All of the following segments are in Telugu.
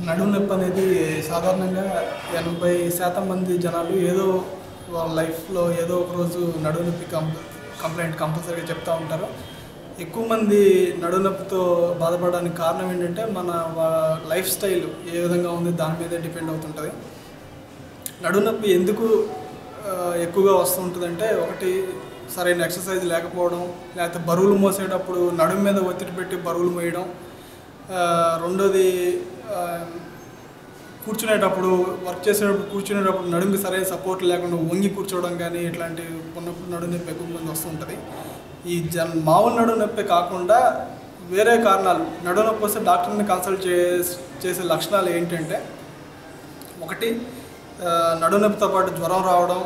నడుము నొప్పి అనేది సాధారణంగా 80% మంది జనాలు ఏదో వాళ్ళ లైఫ్లో ఏదో ఒక రోజు నడుము నొప్పి కంప్లైంట్ కంపల్సరీగా చెప్తూ ఉంటారు. ఎక్కువ మంది నడుము నొప్పితో బాధపడడానికి కారణం ఏంటంటే మన లైఫ్ స్టైల్ ఏ విధంగా ఉంది దాని మీదే డిపెండ్ అవుతుంటుంది. నడుము నొప్పి ఎందుకు ఎక్కువగా వస్తుంటుందంటే, ఒకటి సరైన ఎక్సర్సైజ్ లేకపోవడం, లేకపోతే బరువులు మోసేటప్పుడు నడుము మీద ఒత్తిడి పెట్టి బరువులు మోయడం, రెండోది కూర్చునేటప్పుడు వర్క్ చేసేటప్పుడు కూర్చునేటప్పుడు నడుముకి సరైన సపోర్ట్ లేకుండా వంగి కూర్చోవడం కానీ ఇట్లాంటివి ఉన్నప్పుడు నడుము నొప్పి ఎక్కువ మంది వస్తుంటుంది. ఈ మామూలు నడుము నొప్పి కాకుండా వేరే కారణాలు నడుము నొప్పి వస్తే డాక్టర్ని కన్సల్ట్ చేసే లక్షణాలు ఏంటంటే, ఒకటి నడుము నొప్పితో పాటు జ్వరం రావడం,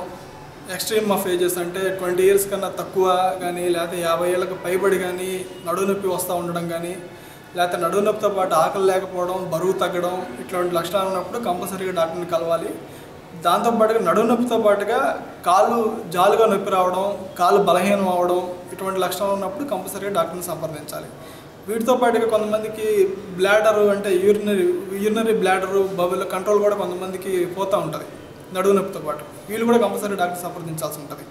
ఎక్స్ట్రీమ్ ఆఫ్ ఏజెస్ అంటే 20 years కన్నా తక్కువ కానీ, లేకపోతే 50 ఏళ్ళకు పైబడి కానీ నడుము నొప్పి వస్తూ ఉండడం కానీ, లేకపోతే నడుము నొప్పితో పాటు ఆకలి లేకపోవడం, బరువు తగ్గడం, ఇట్లాంటి లక్షణాలు ఉన్నప్పుడు కంపల్సరీగా డాక్టర్ని కలవాలి. దాంతోపాటుగా నడుము నొప్పితో పాటుగా కాళ్ళు జాలుగా నొప్పి రావడం, కాళ్ళు బలహీనం అవ్వడం, ఇటువంటి లక్షణాలు ఉన్నప్పుడు కంపల్సరీగా డాక్టర్ని సంప్రదించాలి. వీటితో పాటుగా కొంతమందికి బ్లాడరు అంటే యూరినరీ బ్లాడరు బబుల్ కంట్రోల్ కూడా కొంతమందికి పోతూ ఉంటుంది నడుము నొప్పితో పాటు. వీళ్ళు కూడా కంపల్సరీ డాక్టర్ సంప్రదించాల్సి ఉంటుంది.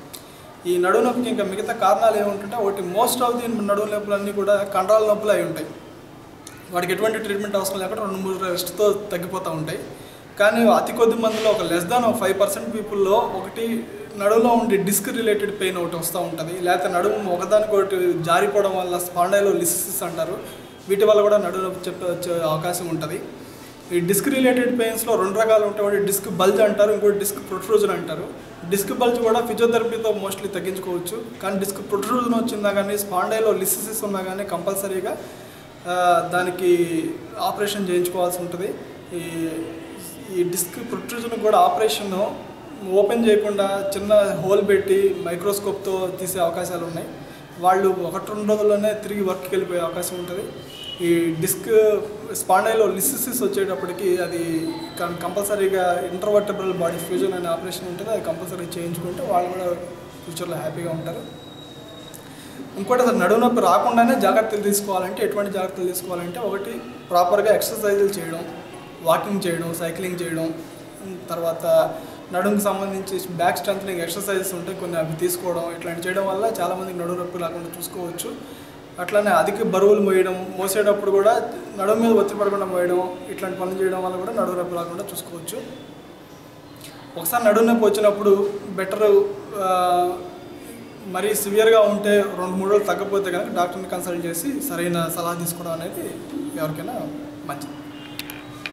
ఈ నడుము నొప్పికి ఇంకా మిగతా కారణాలు ఏముంటుంటే, ఒకటి మోస్ట్ ఆఫ్ ది నడుము నొప్పులన్నీ కూడా కండరాల నొప్పులు అయి ఉంటాయి. వాడికి ఎటువంటి ట్రీట్మెంట్ అవసరం లేకుండా 2-3 రెస్ట్తో తగ్గిపోతూ ఉంటాయి. కానీ అతి కొద్ది మందిలో ఒక లెస్ దాన్ 5% పీపుల్లో ఒకటి నడుములో ఉండే డిస్క్ రిలేటెడ్ పెయిన్ ఒకటి వస్తూ ఉంటుంది. లేకపోతే నడుము ఒకదానికొకటి జారిపోవడం వల్ల స్పాండైలోలిసిస్ అంటారు. వీటి వల్ల కూడా నడుము నొప్పి వచ్చే అవకాశం ఉంటుంది. ఈ డిస్క్ రిలేటెడ్ పెయిన్స్లో 2 రకాలు ఉంటాయి. ఒకటి డిస్క్ బల్జ్ అంటారు, ఇంకోటి డిస్క్ ప్రొట్రూజన్ అంటారు. డిస్క్ బల్జ్ కూడా ఫిజియోథెరపీతో మోస్ట్లీ తగ్గించుకోవచ్చు. కానీ డిస్క్ ప్రొట్రూజన్ వచ్చిందా కానీ, స్పాండైలోలిసిస్ ఉన్నా కానీ కంపల్సరీగా దానికి ఆపరేషన్ చేయించుకోవాల్సి ఉంటుంది. ఈ డిస్క్ ప్రొట్రూజన్ కూడా ఆపరేషన్ ఓపెన్ చేయకుండా చిన్న హోల్ పెట్టి మైక్రోస్కోప్తో తీసే అవకాశాలు ఉన్నాయి. వాళ్ళు 1-2 రోజుల్లోనే తిరిగి వర్క్కి వెళ్ళిపోయే అవకాశం ఉంటుంది. ఈ డిస్క్ స్పాండైలోలిసిస్ వచ్చేటప్పటికి అది కంపల్సరీగా ఇంటర్వర్టెబ్రల్ బాడీ ఫ్యూజన్ అనే ఆపరేషన్ ఉంటుంది. అది కంపల్సరీ చేయించుకుంటే వాళ్ళు కూడా ఫ్యూచర్లో హ్యాపీగా ఉంటారు. ఇంకోటి, అసలు నడుము నొప్పి రాకుండానే జాగ్రత్తలు తీసుకోవాలంటే ఎటువంటి జాగ్రత్తలు తీసుకోవాలంటే, ఒకటి ప్రాపర్గా ఎక్సర్సైజులు చేయడం, వాకింగ్ చేయడం, సైక్లింగ్ చేయడం, తర్వాత నడుముకి సంబంధించి బ్యాక్ స్ట్రెంథనింగ్ ఎక్సర్సైజెస్ ఉంటాయి కొన్ని, అవి తీసుకోవడం, ఇట్లాంటి చేయడం వల్ల చాలామందికి నడుము నొప్పి రాకుండా చూసుకోవచ్చు. అట్లానే అధిక బరువులు మోసేటప్పుడు కూడా నడుము మీద ఒత్తిడి పడకుండా మోయడం, ఇట్లాంటి పనులు చేయడం వల్ల కూడా నడుము నొప్పి రాకుండా చూసుకోవచ్చు. ఒకసారి నడుము నొప్పి వచ్చినప్పుడు బెటర్ మరీ సివియర్గా ఉంటే 2-3 రోజులు తగ్గకపోతే కనుక డాక్టర్ని కన్సల్ట్ చేసి సరైన సలహా తీసుకోవడం అనేది ఎవరికైనా మంచిది.